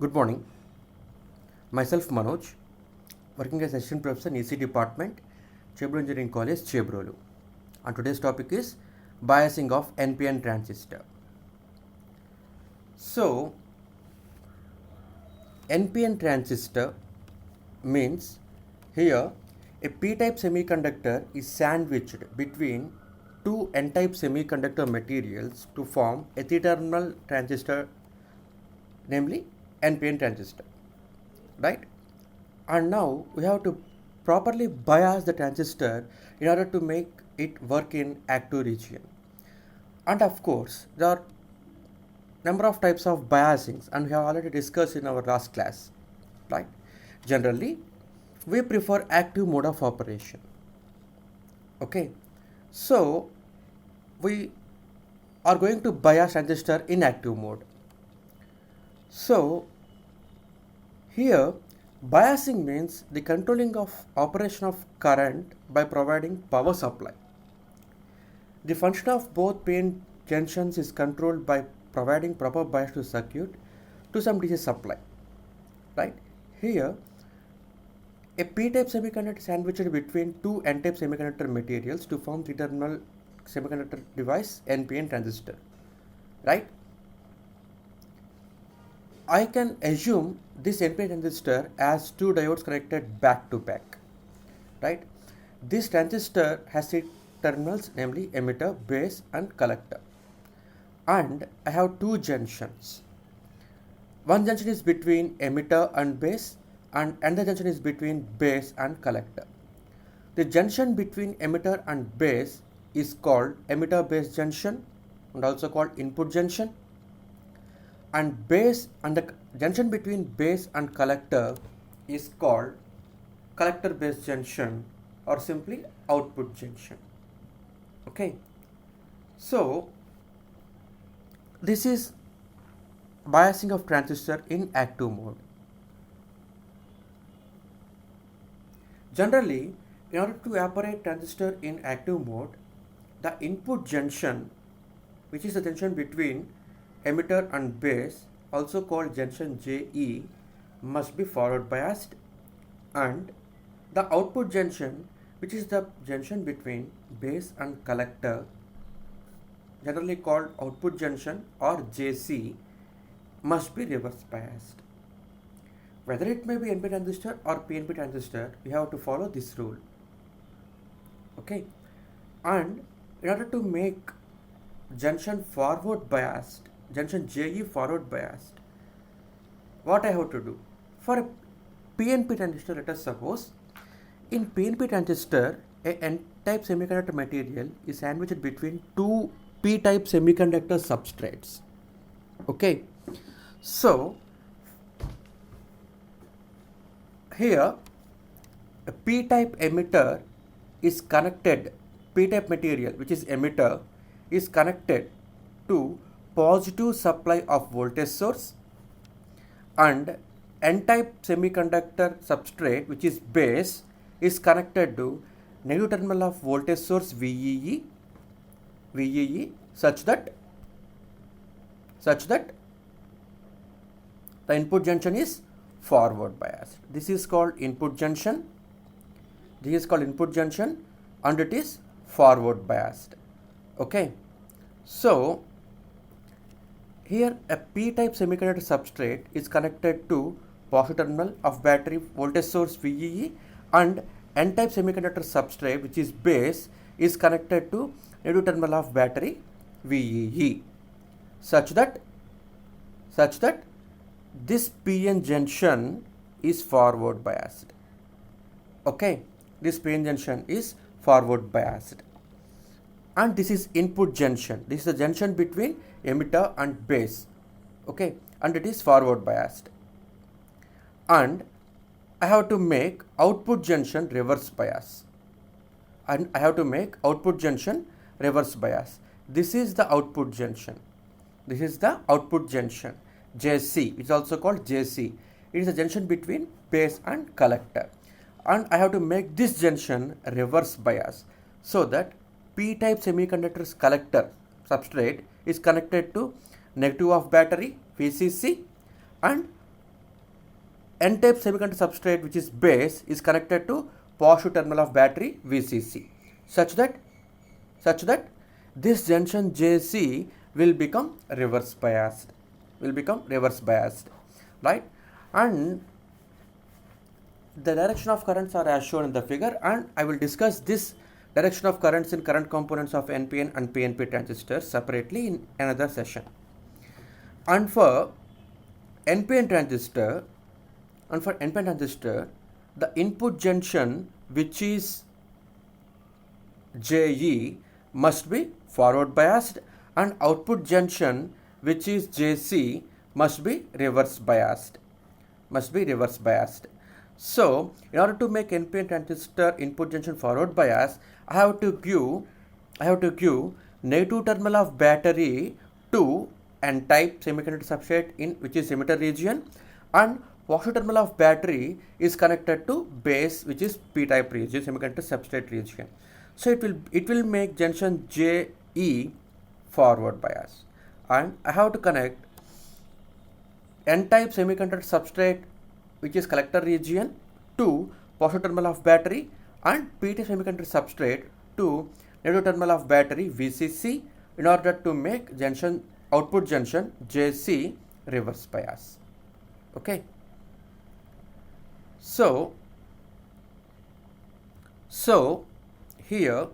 Good morning. Myself Manoj, working as assistant professor in EC department, Chebro Engineering College, Chebrolu. And today's topic is biasing of NPN transistor. So, NPN transistor means here a p-type semiconductor is sandwiched between two n-type semiconductor materials to form a three-terminal transistor, namely NPN transistor, right? And now we have to properly bias the transistor in order to make it work in active region. And of course, there are number of types of biasings, and we have already discussed in our last class, right? Generally, we prefer active mode of operation. Okay, so we are going to bias transistor in active mode. So here biasing means the controlling of operation of current by providing power supply. The function of both p-n junctions is controlled by providing proper bias to circuit to some DC supply, right? Here a p-type semiconductor is sandwiched between two n-type semiconductor materials to form three-terminal semiconductor device NPN transistor, right? I can assume this NPN transistor as two diodes connected back to back, right? This transistor has three terminals, namely emitter, base and collector. And I have two junctions. One junction is between emitter and base, and another junction is between base and collector. The junction between emitter and base is called emitter base junction and also called input junction. And base and the junction between base and collector is called collector base junction or simply output junction. Okay, so this is biasing of transistor in active mode. Generally, in order to operate transistor in active mode, the input junction, which is the junction between emitter and base, also called junction JE, must be forward biased, and the output junction, which is the junction between base and collector, generally called output junction or JC, must be reverse biased. Whether it may be NPN transistor or PNP transistor, we have to follow this rule. Okay, and in order to make junction forward biased, junction JE forward biased, what I have to do? For a PNP transistor, let us suppose in PNP transistor, a n-type semiconductor material is sandwiched between two p-type semiconductor substrates. Okay, so here a p-type emitter is connected, p-type material which is emitter is connected to positive supply of voltage source, and n-type semiconductor substrate which is base is connected to negative terminal of voltage source VEE such that the input junction is forward biased. This is called input junction. This is called input junction and it is forward biased. Okay, so here a p-type semiconductor substrate is connected to positive terminal of battery voltage source VEE, and n-type semiconductor substrate which is base is connected to negative terminal of battery VEE such that this PN junction is forward biased. Okay, this PN junction is forward biased, and this is input junction. This is the junction between emitter and base. Okay, and it is forward biased, and I have to make output junction reverse bias, and I have to make output junction reverse bias. This is the output junction. This is the output junction JC, which is also called JC. It is a junction between base and collector, and I have to make this junction reverse bias so that p-type semiconductor's collector substrate is connected to negative of battery VCC, and N-type semiconductor substrate, which is base, is connected to positive terminal of battery VCC, such that this junction JC will become reverse biased, right? And the direction of currents are as shown in the figure, and I will discuss this direction of currents in current components of NPN and PNP transistors separately in another session. And for NPN transistor, the input junction, which is JE, must be forward biased, and output junction, which is JC, must be reverse biased. So, in order to make NPN transistor input junction forward bias, I have to give negative terminal of battery to N-type semiconductor substrate in which is emitter region, and positive terminal of battery is connected to base, which is P-type region, semiconductor substrate region. So it will make junction JE forward bias, and I have to connect N-type semiconductor substrate, which is collector region, to positive terminal of battery, and P-type semiconductor substrate to negative terminal of battery VCC, in order to make output junction JC reverse bias. Okay. So here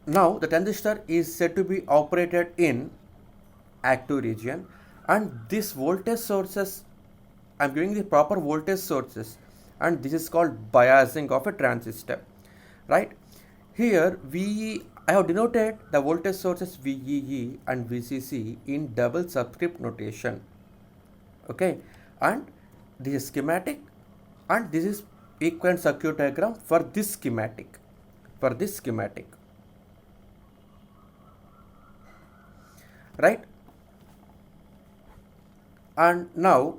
now the transistor is said to be operated in active region, and this voltage sources, I am giving the proper voltage sources, and this is called biasing of a transistor, right? Here I have denoted the voltage sources VEE and VCC in double subscript notation. Okay, and this is schematic, and this is equivalent circuit diagram for this schematic. Right? And now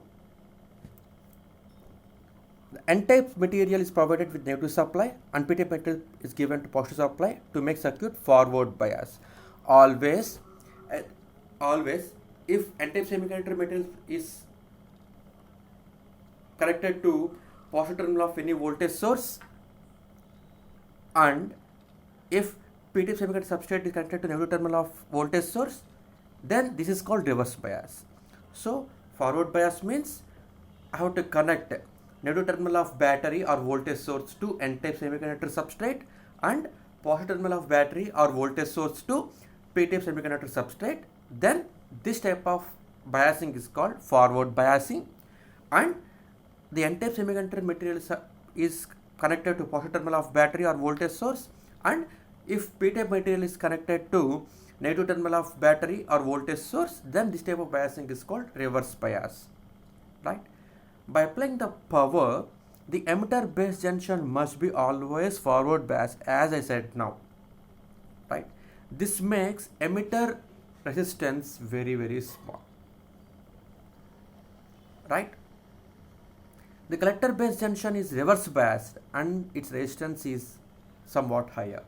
the N-type material is provided with negative supply, and P-type material is given to positive supply to make circuit forward bias. Always if N-type semiconductor material is connected to positive terminal of any voltage source, and if P-type semiconductor substrate is connected to negative terminal of voltage source, then this is called reverse bias. So forward bias means I have to connect negative terminal of battery or voltage source to N-type semiconductor substrate, and positive terminal of battery or voltage source to P-type semiconductor substrate. Then this type of biasing is called forward biasing, and the N-type semiconductor material is connected to positive terminal of battery or voltage source, and if P-type material is connected to negative terminal of battery or voltage source, then this type of biasing is called reverse bias, right? By applying the power, the emitter base junction must be always forward biased, as I said now, right? This makes emitter resistance very, very small, right? The collector base junction is reverse biased, and its resistance is somewhat higher.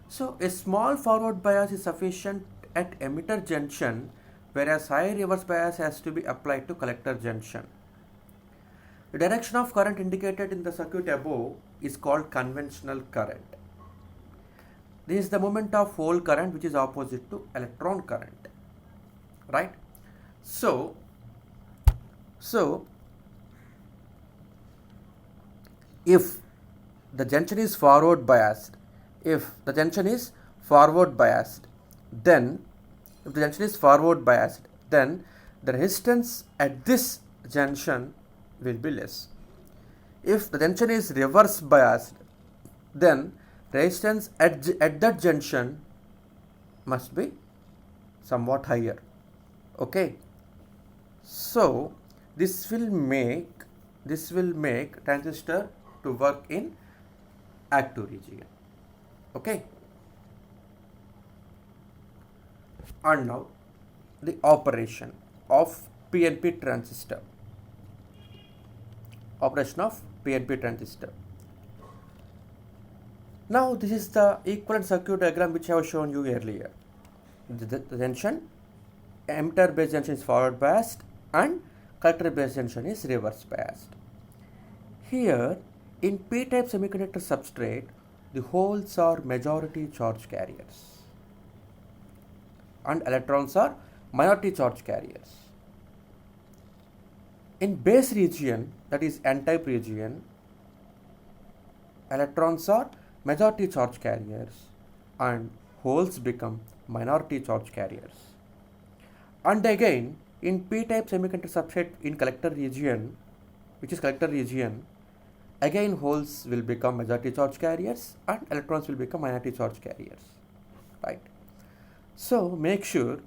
So a small forward bias is sufficient at emitter junction, whereas high reverse bias has to be applied to collector junction. The direction of current indicated in the circuit above is called conventional current. This is the moment of hole current, which is opposite to electron current, right? So if the junction is forward biased, then the resistance at this junction will be less. If the junction is reverse biased, then resistance at that junction must be somewhat higher. Okay, so this will make transistor to work in active region. Okay, and now the operation of PNP transistor. Now this is the equivalent circuit diagram which I have shown you earlier. The junction emitter based junction is forward biased and collector based junction is reverse biased. Here in p-type semiconductor substrate, the holes are majority charge carriers and electrons are minority charge carriers. In base region, that is n-type region, electrons are majority charge carriers and holes become minority charge carriers. And again, in p-type semiconductor substrate in collector region, which is collector region, again holes will become majority charge carriers and electrons will become minority charge carriers, right? So make sure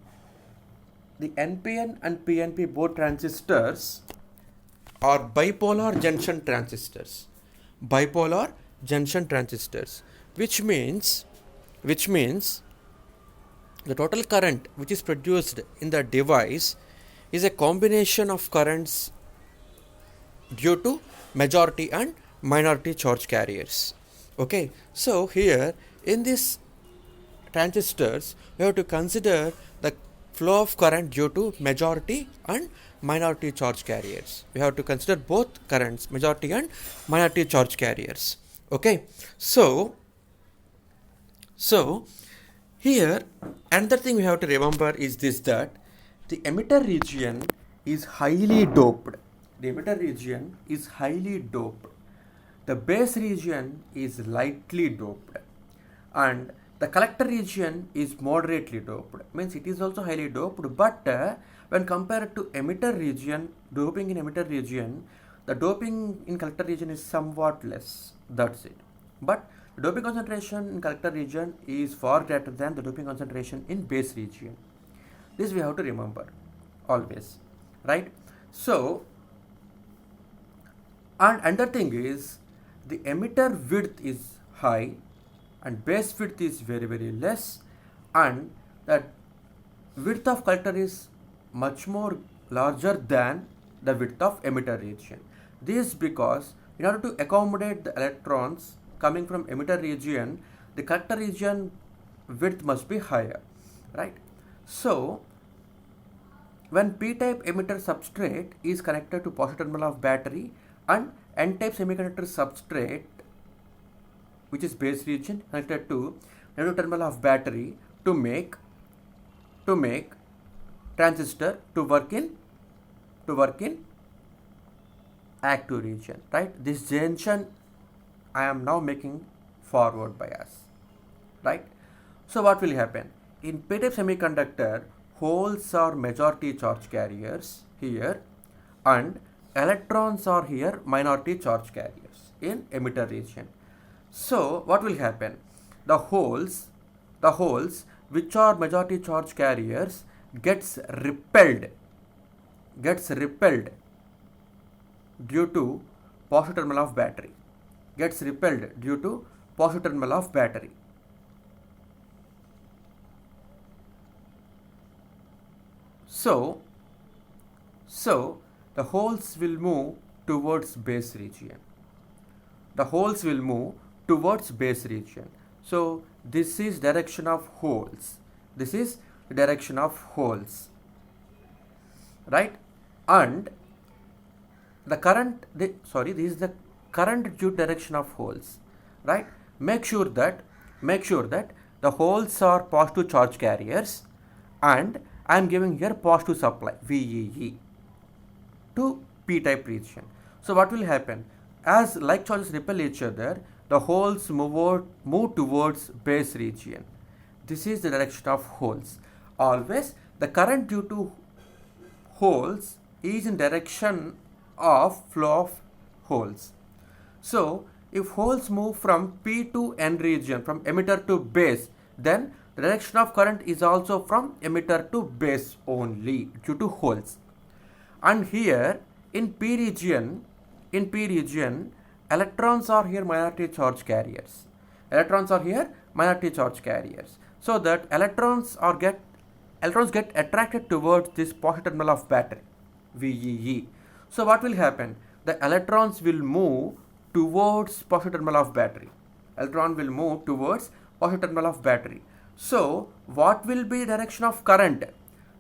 the NPN and PNP both transistors are bipolar junction transistors. Bipolar junction transistors, which means the total current which is produced in the device is a combination of currents due to majority and minority charge carriers. Okay, so here in this transistors we have to consider the flow of current due to majority and minority charge carriers. We have to consider both currents, majority and minority charge carriers. Okay, so here another thing we have to remember is this, that the emitter region is highly doped. The emitter region is highly doped. The base region is lightly doped and the collector region is moderately doped. Means it is also highly doped, but when compared to emitter region, doping in emitter region, the doping in collector region is somewhat less. That's it. But the doping concentration in collector region is far greater than the doping concentration in base region. This we have to remember always, right? So, and another thing is the emitter width is high and base width is very, very less, and that width of collector is much more larger than the width of emitter region. This because in order to accommodate the electrons coming from emitter region, the collector region width must be higher, right? So when p-type emitter substrate is connected to positive terminal of battery and n-type semiconductor substrate, which is base region, connected to negative terminal of battery to make transistor to work in active region, right? This junction I am now making forward bias, right? So what will happen in p-type semiconductor? Holes are majority charge carriers here and electrons are here minority charge carriers in emitter region. So what will happen? The holes which are majority charge carriers gets repelled due to positive terminal of battery. Gets repelled due to positive terminal of battery. So the holes will move towards base region. The holes will move towards base region. So this is direction of holes. This is the direction of holes, right? And the current, this is the current due direction of holes, right? Make sure that the holes are positive charge carriers, and I am giving here positive supply VEE to p-type region. So what will happen? As like charges repel each other, the holes move towards base region. This is the direction of holes. Always the current due to holes is in direction of flow of holes. So if holes move from P to N region, from emitter to base, then the direction of current is also from emitter to base only due to holes. And here in P region, electrons are here minority charge carriers. So that electrons get attracted towards this positive terminal of battery, VEE. So what will happen? The electrons will move towards positive terminal of battery. So what will be direction of current?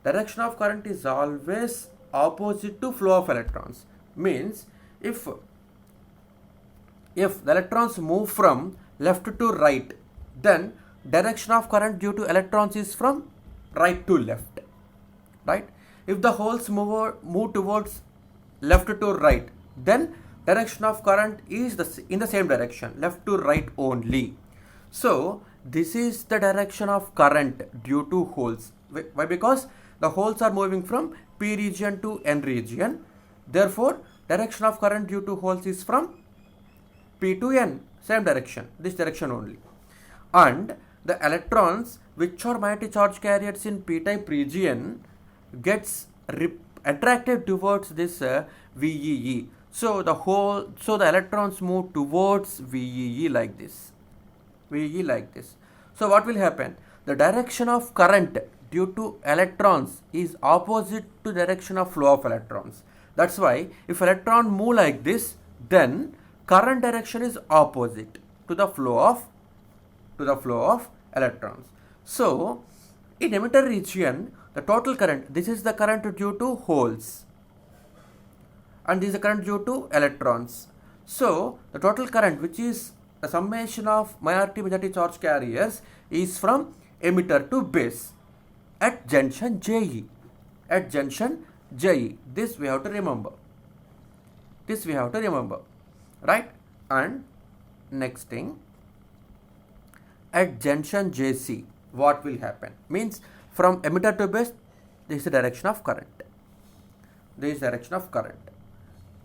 direction of current is always opposite to flow of electrons. Means if the electrons move from left to right, then direction of current due to electrons is from right to left, right? If the holes move towards left to right, then direction of current is in the same direction, left to right only. So this is the direction of current due to holes. Why? Because the holes are moving from P region to N region. Therefore, direction of current due to holes is from P to N, same direction, this direction only. And the electrons which are magnetic charge carriers in p-type region gets attracted towards this VEE. So the electrons move towards VEE like this. VEE like this. So what will happen? The direction of current due to electrons is opposite to direction of flow of electrons. That's why if electron move like this, then current direction is opposite to the flow of electrons. So in emitter region, the total current, this is the current due to holes and this is the current due to electrons. So the total current, which is the summation of majority charge carriers, is from emitter to base at junction JE. At junction JE. This we have to remember. Right? And next thing, at junction JC, what will happen? Means from emitter to base, this is the direction of current.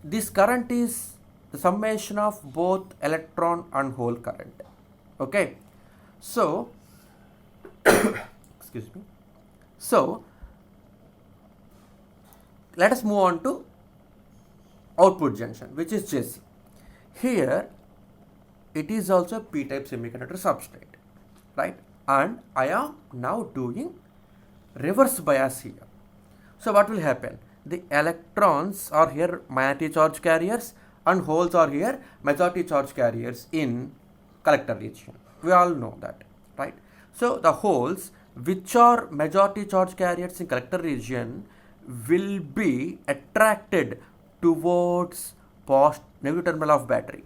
This current is the summation of both electron and hole current. Okay. So, excuse me. So, let us move on to output junction, which is JC. Here, it is also p-type semiconductor substrate, right? And I am now doing reverse bias here. So what will happen? The electrons are here magnetic charge carriers and holes are here majority charge carriers in collector region. We all know that, right? So the holes which are majority charge carriers in collector region will be attracted towards negative terminal of battery.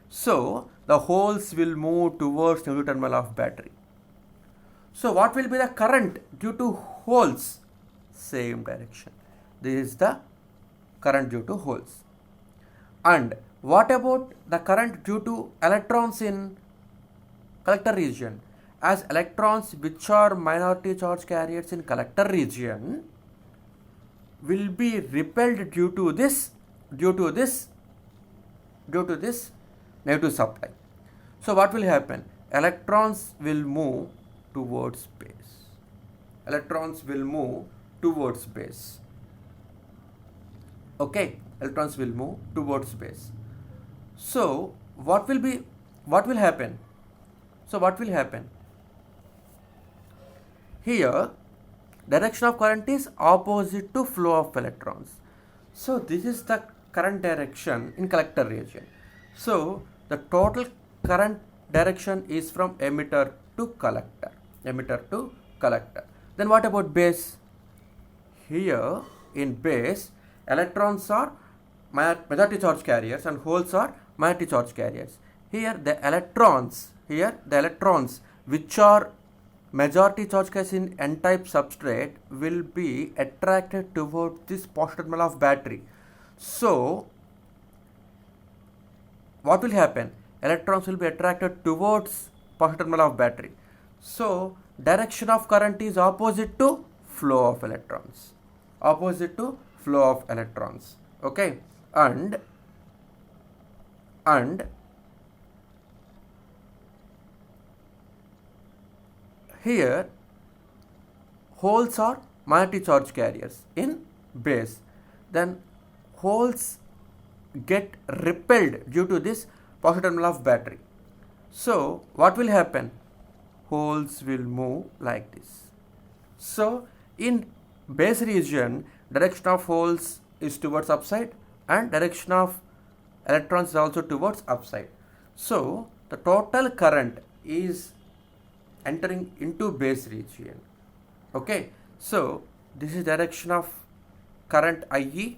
So the holes will move towards negative terminal of battery. So what will be the current due to holes? Same direction. This is the current due to holes. And what about the current due to electrons in collector region? As electrons which are minority charge carriers in collector region will be repelled due to this negative supply. So what will happen? Electrons will move towards base. Okay, electrons will move towards base. So what will happen? Here, direction of current is opposite to flow of electrons. So this is the current direction in collector region. So the total current direction is from emitter to collector. Then what about base? Here in base, electrons are majority charge carriers and holes are minority charge carriers. Here the electrons which are majority charge carriers in n-type substrate will be attracted towards this positive terminal of battery. So what will happen? Electrons will be attracted towards positive terminal of battery. So direction of current is opposite to flow of electrons. Okay, and here holes are magnetic charge carriers in base. Then holes get repelled due to this positive terminal of battery. So what will happen? Holes will move like this. So in base region, direction of holes is towards upside and direction of electrons is also towards upside. So the total current is entering into base region. Okay, so this is direction of current IE,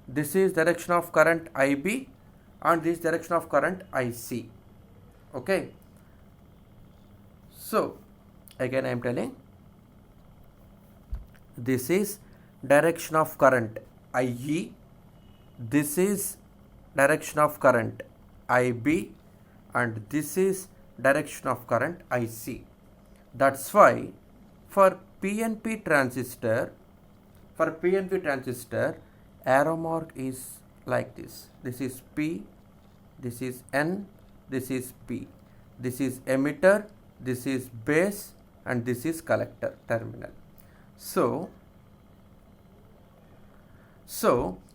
this is direction of current IB, and this direction of current IC. Okay, so again I am telling, this is direction of current IE, this is direction of current IB, and this is direction of current IC. That's why for PNP transistor, arrow mark is like this. This is P, this is N, this is P. This is emitter, this is base, and this is collector terminal. So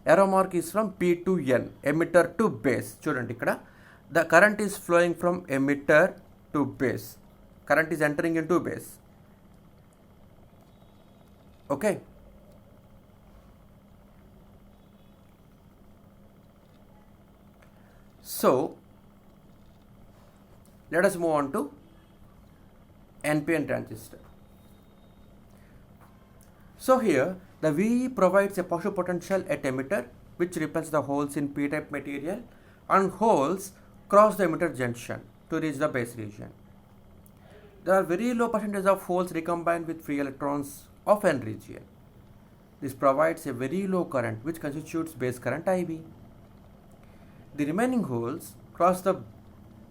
arrow mark is from P to N, emitter to base. Chudandi ikkada the current is flowing from emitter to base. Current is entering into base. Okay. So let us move on to NPN transistor. So here the VE provides a positive potential at emitter which repels the holes in P-type material, and holes cross the emitter junction to reach the base region. There are very low percentage of holes recombined with free electrons of N region. This provides a very low current which constitutes base current IB. The remaining holes cross the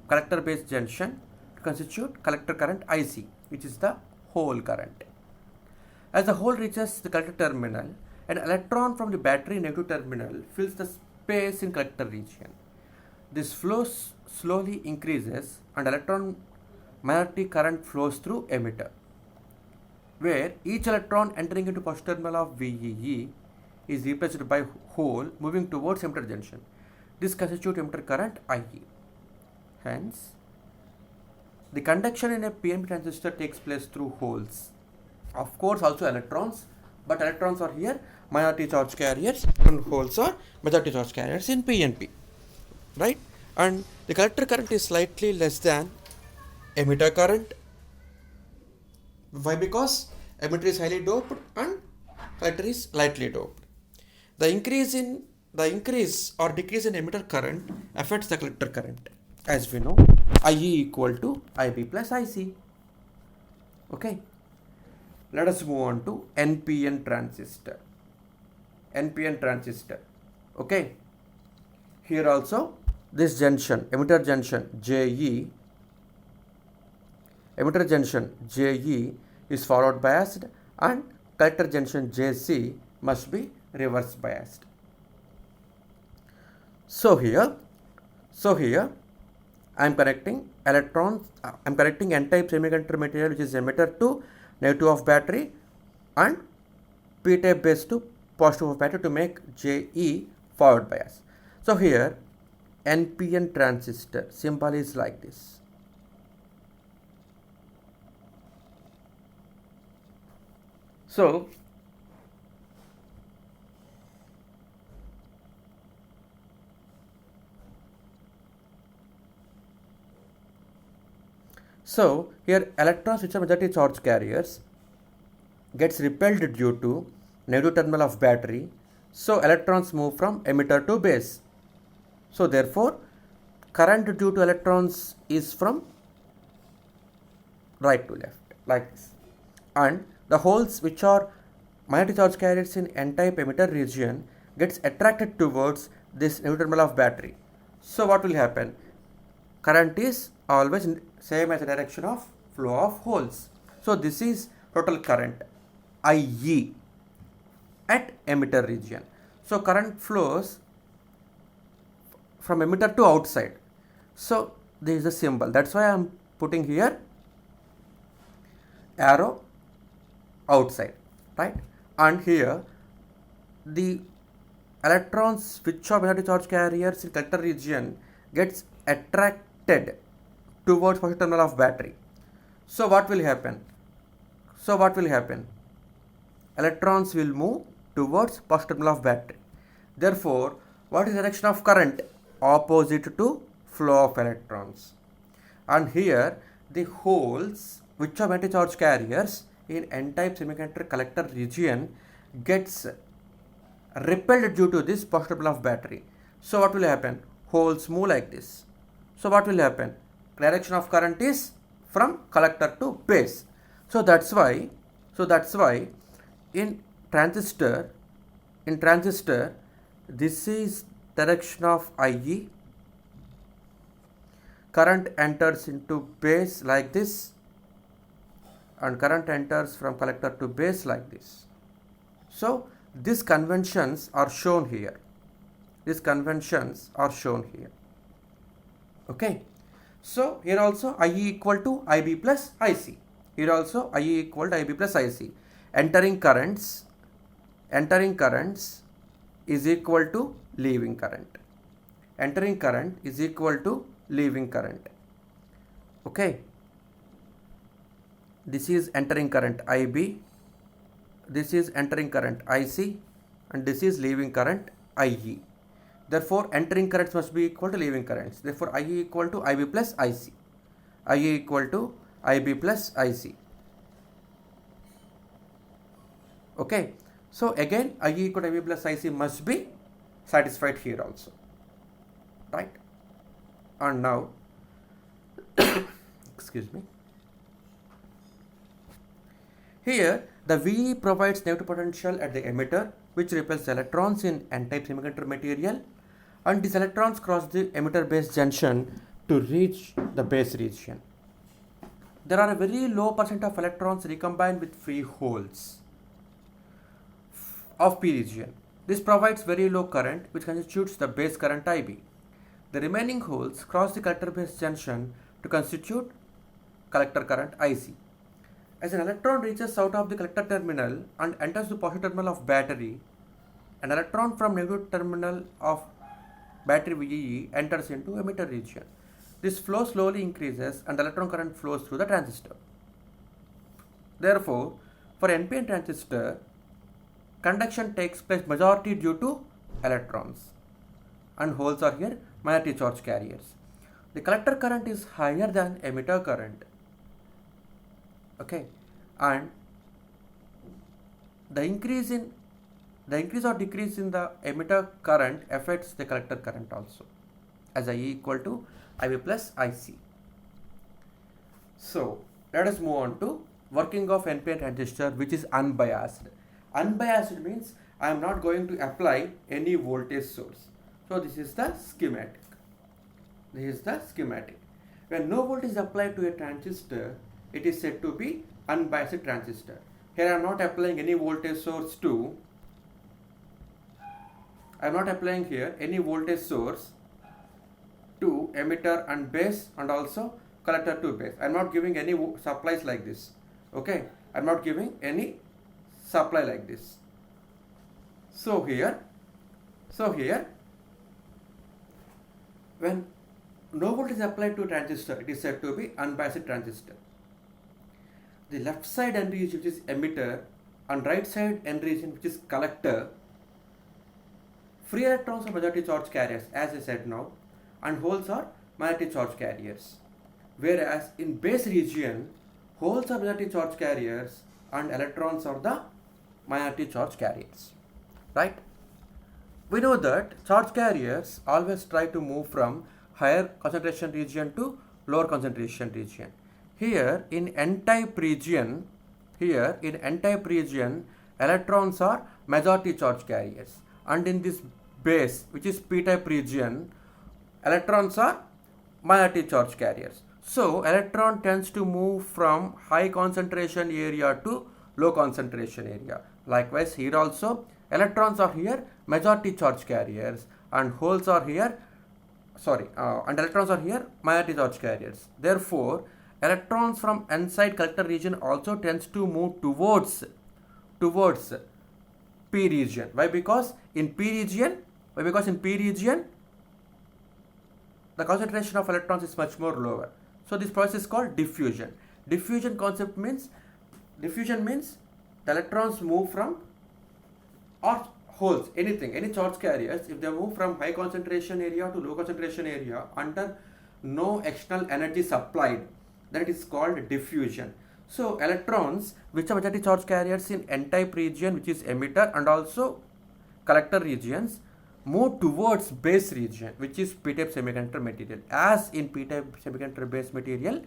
collector base junction to constitute collector current IC, which is the hole current. As the hole reaches the collector terminal, an electron from the battery negative terminal fills the space in collector region. This flow slowly increases and electron minority current flows through emitter, where each electron entering into positive terminal of VEE is replaced by hole moving towards emitter junction. This constitutes emitter current IE. Hence, the conduction in a PNP transistor takes place through holes. Of course, also electrons, but electrons are here minority charge carriers and holes are majority charge carriers in PNP, right? And the collector current is slightly less than emitter current. Why? Because emitter is highly doped and collector is lightly doped. The increase or decrease in emitter current affects the collector current. As we know, IE equal to IB plus IC. Okay. Let us move on to NPN transistor. Okay. Here also this junction, emitter junction JE is forward biased and collector junction JC must be reverse biased. So here I am connecting electrons, I am connecting N-type semiconductor material which is emitter to negative of battery and P-type base to positive of battery to make JE forward bias. So here NPN transistor symbol is like this. So here electrons which are majority charge carriers gets repelled due to negative terminal of battery. So electrons move from emitter to base. So therefore current due to electrons is from right to left like this. And the holes which are minority charge carriers in N-type emitter region gets attracted towards this negative terminal of battery. So what will happen? Current is always same as the direction of flow of holes. So this is total current IE at emitter region. So current flows from emitter to outside. So this is a symbol. That's why I am putting here arrow outside, right? And here the electrons which are minority charge carriers in collector region gets attracted towards positive terminal of battery. So what will happen? Electrons will move towards positive terminal of battery. Therefore, what is the direction of current? Opposite to flow of electrons. And here the holes which of anti-charge carriers in n-type semiconductor collector region gets repelled due to this positive of battery. So what will happen? Holes move like this. So what will happen? Direction of current is from collector to base. So that's why in transistor this is direction of IE. Current enters into base like this, and current enters from collector to base like this. So these conventions are shown here. Okay. So here also IE equal to IB plus IC. Here also IE equal to IB plus IC. Entering currents is equal to leaving current. Entering current is equal to leaving current. Okay. This is entering current IB. This is entering current IC, and this is leaving current IE. Therefore, entering currents must be equal to leaving currents. Therefore, IE equal to IB plus IC. IE equal to IB plus IC. Okay. So again, IE equal to IB plus IC must be satisfied here also. Right? And now, excuse me. Here, the VE provides negative potential at the emitter, which repels electrons in n-type semiconductor material, and these electrons cross the emitter base junction to reach the base region. There are a very low percent of electrons recombined with free holes of P region. This provides very low current, which constitutes the base current IB. The remaining holes cross the collector base junction to constitute collector current IC. As an electron reaches out of the collector terminal and enters the positive terminal of battery, an electron from negative terminal of battery VEE enters into emitter region. This flow slowly increases and the electron current flows through the transistor. Therefore, for NPN transistor, conduction takes place majority due to electrons, and holes are here minority charge carriers. The collector current is higher than emitter current. Okay, and the increase or decrease in the emitter current affects the collector current also, as IE equal to IB plus IC. So let us move on to working of NPN transistor, which is unbiased. Unbiased means I am not going to apply any voltage source. So this is the schematic. When no voltage is applied to a transistor, it is said to be unbiased transistor. Here I am not applying any voltage source to emitter and base, and also collector to base. I am not giving any supplies like this. Okay, I am not giving any supply like this. So here when no voltage is applied to a transistor, it is said to be unbiased transistor. The left side N region, which is emitter, and right side N region, which is collector, free electrons are majority charge carriers, as I said now, and holes are minority charge carriers. Whereas in base region, holes are majority charge carriers and electrons are the minority charge carriers. Right? We know that charge carriers always try to move from higher concentration region to lower concentration region. Here in n-type region, electrons are majority charge carriers, and in this base, which is p-type region, electrons are minority charge carriers. So electron tends to move from high concentration area to low concentration area. Likewise, here also electrons are here majority charge carriers, and holes are here and electrons are here minority charge carriers. Therefore, electrons from n-side collector region also tends to move towards p region. Why? Because in p region the concentration of electrons is much more lower. So this process is called diffusion. Diffusion means the electrons move from, or holes, any charge carriers, if they move from high concentration area to low concentration area under no external energy supplied, that is called diffusion. So electrons which are majority charge carriers in n-type region, which is emitter, and also collector regions, move towards base region, which is p-type semiconductor material. As in p-type semiconductor base material,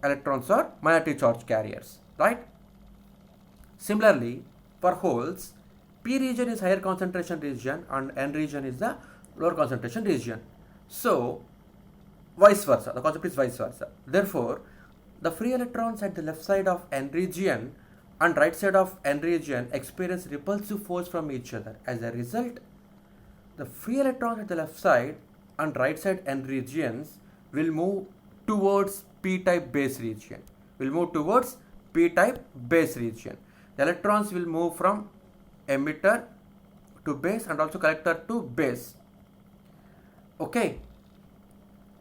electrons are minority charge carriers, right? Similarly, for holes, p region is higher concentration region and n region is the lower concentration region. So vice versa, the concept is vice versa. Therefore, the free electrons at the left side of n region and right side of n region experience repulsive force from each other. As a result, the free electrons at the left side and right side n regions will move towards p-type base region. The electrons will move from emitter to base and also collector to base. Okay.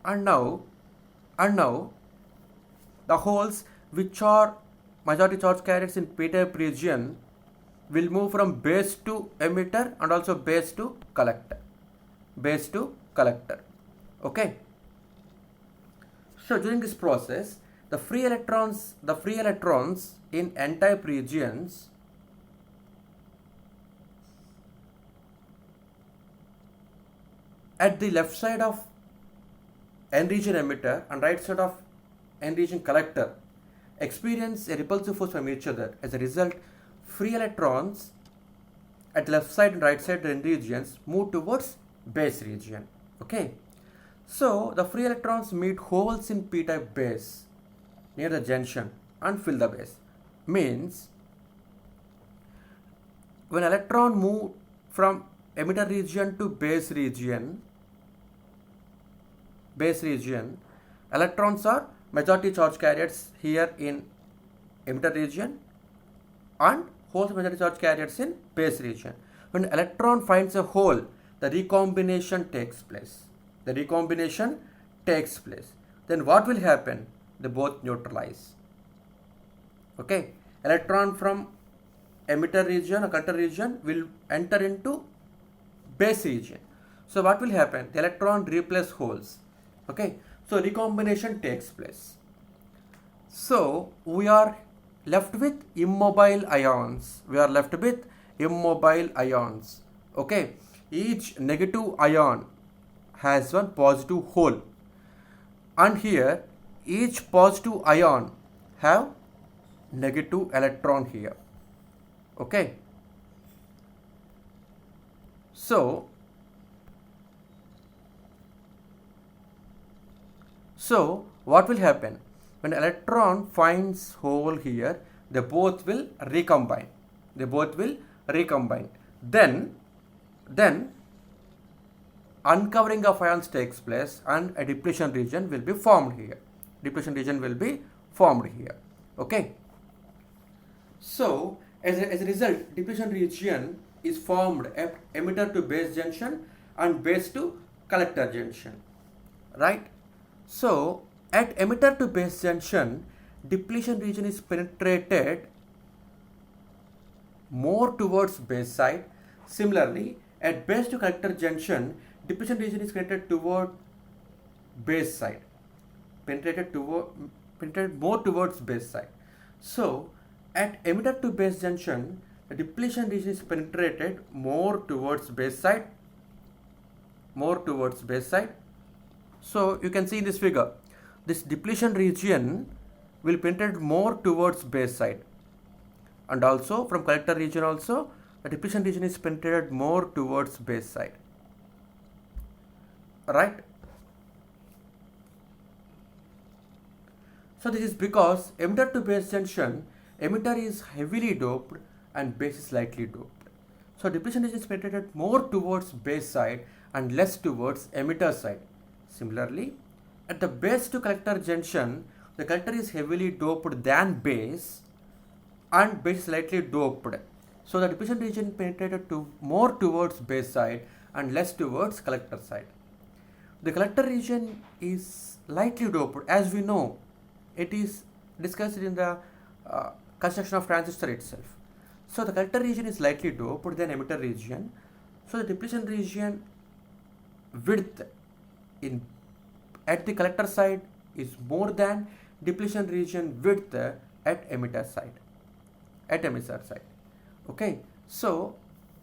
And now the holes which are majority charge carriers in p-type region will move from base to emitter and also base to collector. Okay. So during this process, the free electrons in n-type regions at the left side of n region emitter and right side of n region collector experience a repulsive force from each other. As a result, free electrons at left side and right side n regions move towards base region. Okay. So the free electrons meet holes in p-type base near the junction and fill the base. Means when electron move from emitter region to base region, electrons are majority charge carriers here in emitter region and holes majority charge carriers in base region. When electron finds a hole, the recombination takes place. Then what will happen? They both neutralize. Okay. Electron from emitter region or collector region will enter into base region. So what will happen? The electron replace holes. Okay. So recombination takes place. So we are left with immobile ions. Okay. Each negative ion has one positive hole, and here each positive ion have negative electron here. Okay. So what will happen? When electron finds hole here, they both will recombine. Then uncovering of ions takes place and a depletion region will be formed here. Okay. So as a result, depletion region is formed at emitter to base junction and base to collector junction. Right? So at emitter to base junction, depletion region is penetrated more towards base side. Similarly, at base to collector junction, depletion region is penetrated toward base side. Penetrated more towards base side. So at emitter to base junction, the depletion region is penetrated more towards base side. So you can see in this figure, this depletion region will penetrate more towards base side, and also from collector region also the depletion region is penetrated more towards base side. Right? So this is because emitter to base junction, emitter is heavily doped and base is lightly doped. So depletion region is penetrated more towards base side and less towards emitter side. Similarly, at the base to collector junction, the collector is heavily doped than base and base is lightly doped. So the depletion region penetrated more towards base side and less towards collector side. The collector region is lightly doped. As we know, it is discussed in the construction of transistor itself. So the collector region is lightly doped than emitter region. So the depletion region width at the collector side is more than depletion region width at emitter side. Okay, so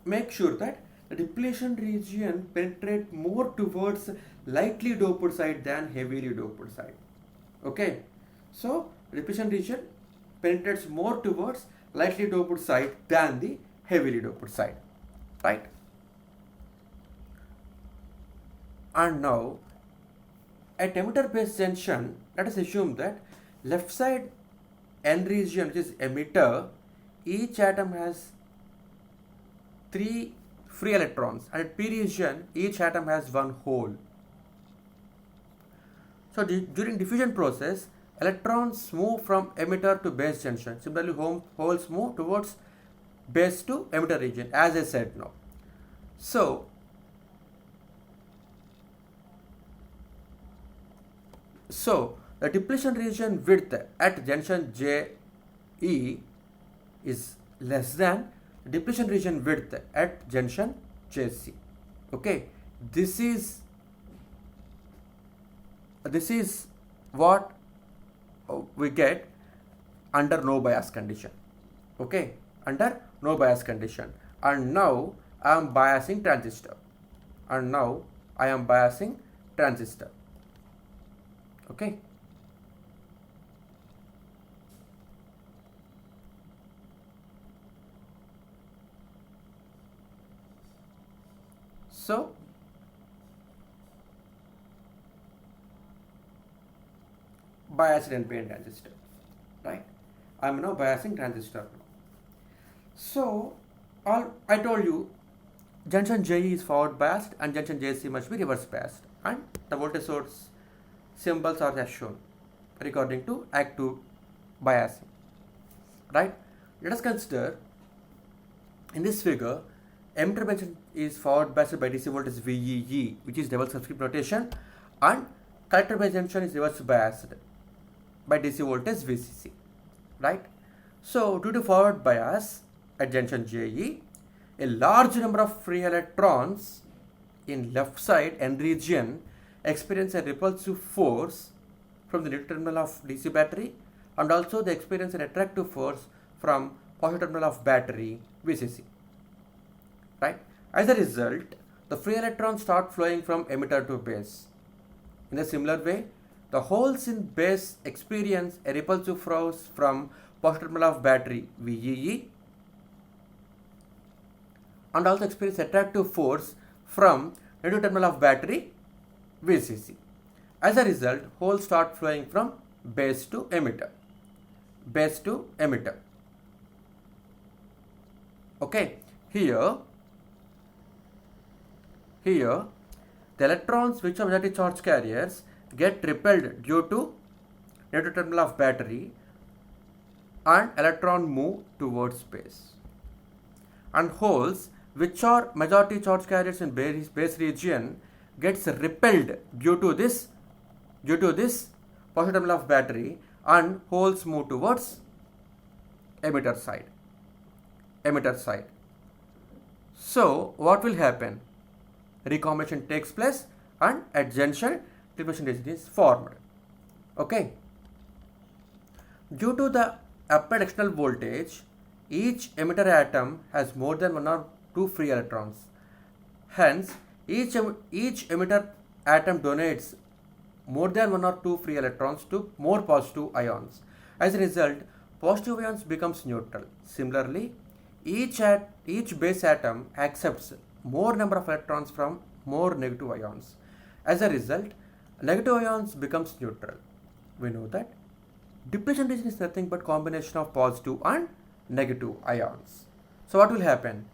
make sure that the depletion region penetrate more towards lightly doped side than heavily doped side. Okay, so depletion region penetrates more towards lightly doped side than the heavily doped side, right? And now at emitter base junction, let us assume that left side N region, which is emitter, each atom has 3 free electrons, and at P region each atom has 1 hole. So during diffusion process, electrons move from emitter to base junction. Similarly, holes move towards base to emitter region, as I said now. So the depletion region width at junction JE is less than depletion region width at junction JC. Okay, this is what we get under no bias condition. Okay, under no bias condition. And now I am biasing transistor. Okay. So biased NPN transistor, right? I am now biasing transistor. So I told you junction JE is forward biased and junction JC must be reverse biased, and the voltage source symbols are as shown according to active biasing, right? Let us consider in this figure emitter junction is forward biased by DC voltage VEE, which is double subscript notation, and collector base junction is reverse biased by DC voltage VCC, right? So due to forward bias at junction JE, a large number of free electrons in left side N region experience a repulsive force from the neutral terminal of DC battery, and also they experience an attractive force from positive terminal of battery VCC, right? As a result, the free electrons start flowing from emitter to base. In a similar way, the holes in base experience a repulsive force from positive terminal of battery VEE, and also experience attractive force from negative terminal of battery VCC. As a result, holes start flowing from base to emitter. Okay, here the electrons which are negative charge carriers get repelled due to negative terminal of battery, and electron move towards base. And holes which are majority charge carriers in base region gets repelled due to this positive terminal of battery, and holes move towards emitter side. So what will happen? Recombination takes place, and at junction depletion region is formed. Okay. Due to the applied external voltage, each emitter atom has more than 1 or 2 free electrons. Hence, each emitter atom donates more than 1 or 2 free electrons to more positive ions. As a result, positive ions becomes neutral. Similarly, each base atom accepts more number of electrons from more negative ions. As a result, negative ions becomes neutral. We know that depletion region is nothing but combination of positive and negative ions. So what will happen?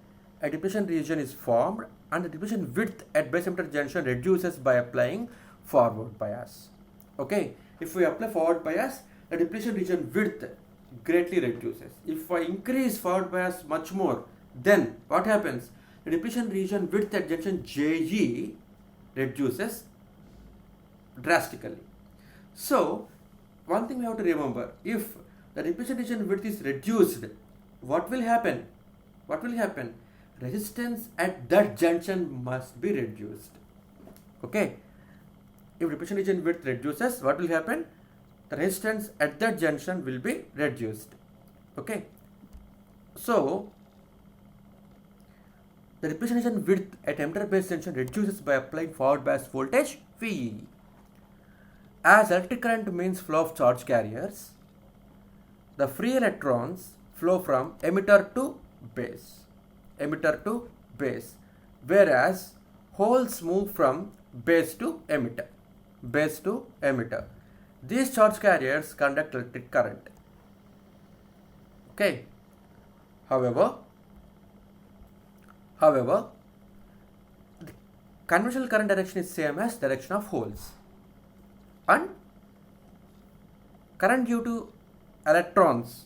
A depletion region is formed, and the depletion width at base emitter junction reduces by applying forward bias. Okay, if we apply forward bias, the depletion region width greatly reduces. If I increase forward bias much more, then what happens? The depletion region width at junction JE reduces drastically. So one thing we have to remember, if the depletion region width is reduced, what will happen? Resistance at that junction must be reduced. Okay, if depletion region width reduces, what will happen? the resistance at that junction will be reduced. Okay. So the depletion region width at emitter base junction reduces by applying forward bias voltage VEE. As electric current means flow of charge carriers, the free electrons flow from emitter to base, whereas holes move from base to emitter. These charge carriers conduct electric current. Okay. However, the conventional current direction is same as direction of holes, and current due to electrons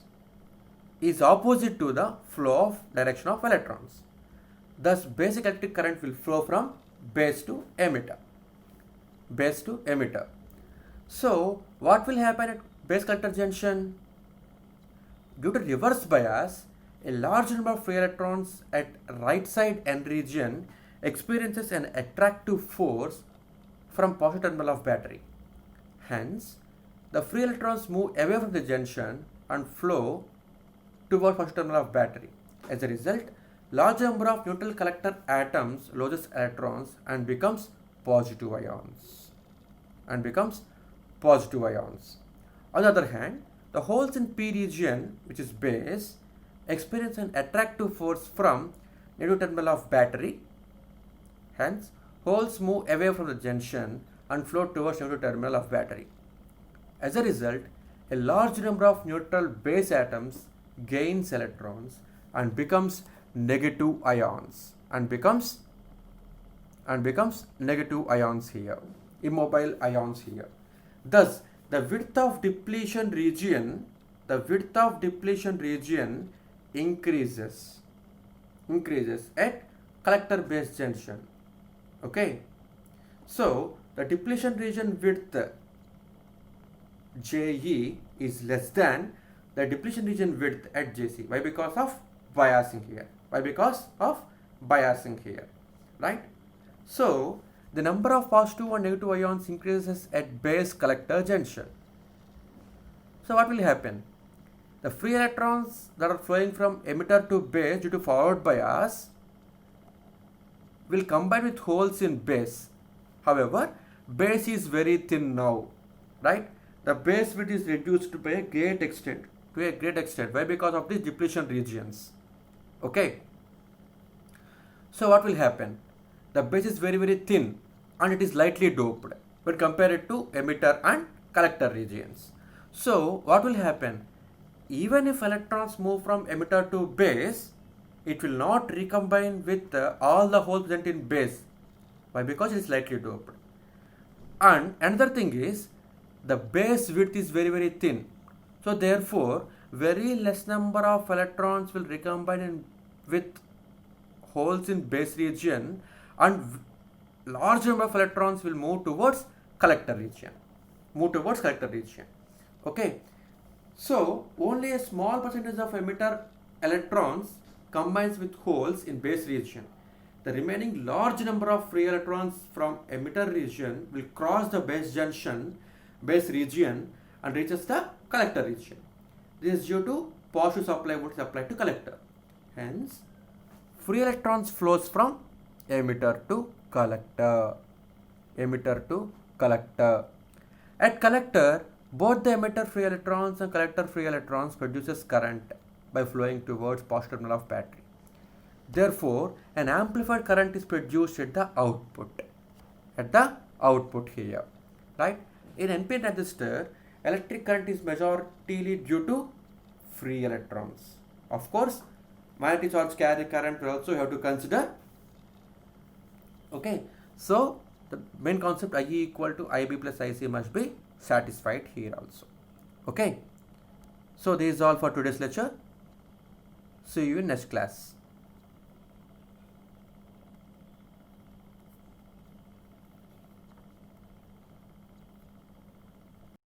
is opposite to the flow of direction of electrons. Thus, basic electric current will flow from base to emitter. So, what will happen at base collector junction? Due to reverse bias, a large number of free electrons at right side N region experiences an attractive force from positive terminal of battery. Hence, the free electrons move away from the junction and flow towards positive terminal of battery. As a result, large number of neutral collector atoms loses electrons and becomes positive ions. On the other hand, the holes in P region, which is base, experience an attractive force from negative terminal of battery. Hence, holes move away from the junction and flow towards negative terminal of battery. As a result, a large number of neutral base atoms gains electrons and becomes negative ions here, immobile ions here. Thus, the width of depletion region increases at collector base junction. Okay. So the depletion region width JE is less than the depletion region width at JC. Why? Because of biasing here. Right? So the number of positive and negative ions increases at base collector junction. So what will happen? The free electrons that are flowing from emitter to base due to forward bias will combine with holes in base. However, base is very thin now, right? The base width is reduced by a great extent. Why? Because of these depletion regions. Okay. So what will happen? The base is very, very thin and it is lightly doped when compared to emitter and collector regions. So what will happen? Even if electrons move from emitter to base, it will not recombine with all the holes present in base. Why? Because it is lightly doped. And another thing is, the base width is very, very thin. So therefore, very less number of electrons will recombine with holes in base region, and large number of electrons will move towards collector region. Okay. So only a small percentage of emitter electrons combines with holes in base region. The remaining large number of free electrons from emitter region will cross the base region and reaches the collector region. This is due to positive supply voltage applied to collector. Hence, free electrons flows from emitter to collector. At collector, both the emitter free electrons and collector free electrons produces current by flowing towards positive terminal of battery. Therefore, an amplified current is produced at the output. Here, right? In NPN transistor, electric current is majorly due to free electrons. Of course, magnetic charge carrier current will also have to consider. Okay, so the main concept IE equal to IB plus IC must be satisfied here also. Okay, so this is all for today's lecture. See you in next class.